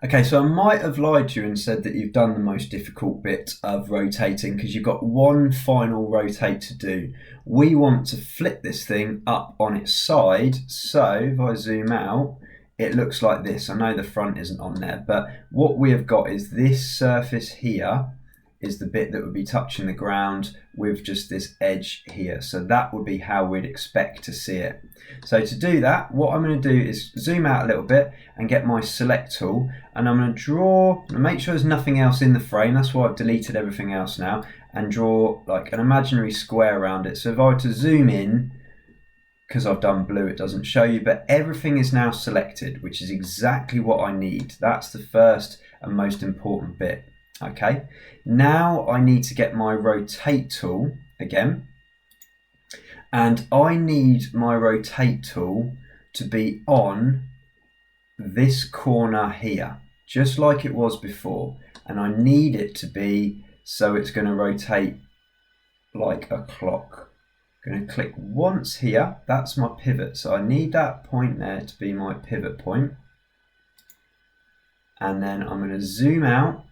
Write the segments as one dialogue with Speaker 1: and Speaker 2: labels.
Speaker 1: Okay, so I might have lied to you and said that you've done the most difficult bit of rotating because you've got one final rotate to do. We want to flip this thing up on its side. So if I zoom out, it looks like this. I know the front isn't on there, but what we have got is this surface here is the bit that would be touching the ground with just this edge here. So that would be how we'd expect to see it. So to do that, what I'm going to do is zoom out a little bit and get my select tool, and I'm going to draw, and make sure there's nothing else in the frame. That's why I've deleted everything else now, and draw like an imaginary square around it. So if I were to zoom in, because I've done blue, it doesn't show you, but everything is now selected, which is exactly what I need. That's the first and most important bit. Okay, now I need to get my rotate tool again, and I need my rotate tool to be on this corner here, just like it was before, and I need it to be so it's going to rotate like a clock. I'm going to click once here, that's my pivot, so I need that point there to be my pivot point, and then I'm going to zoom out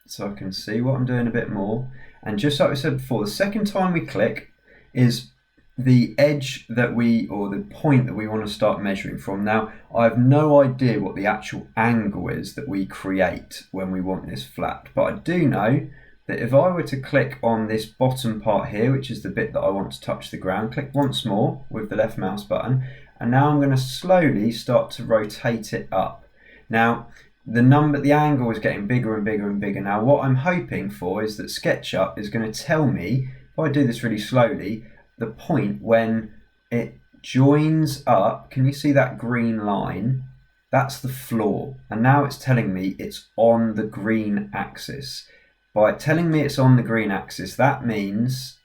Speaker 1: so I can see what I'm doing a bit more. And just like we said before, the second time we click is the edge that or the point that we want to start measuring from. Now, I have no idea what the actual angle is that we create when we want this flat, but I do know that if I were to click on this bottom part here, which is the bit that I want to touch the ground, click once more with the left mouse button, and now I'm going to slowly start to rotate it up. Now, the angle is getting bigger and bigger and bigger. Now what I'm hoping for is that SketchUp is going to tell me, if I do this really slowly, the point when it joins up. Can you see that green line? That's the floor, and now it's telling me it's on the green axis. By telling me it's on the green axis, that means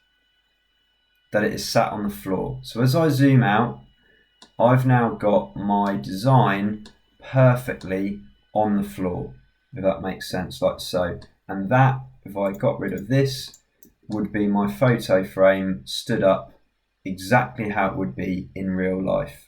Speaker 1: that it is sat on the floor. So as I zoom out, I've now got my design perfectly on the floor, if that makes sense, like so. And that, if I got rid of this, would be my photo frame stood up exactly how it would be in real life.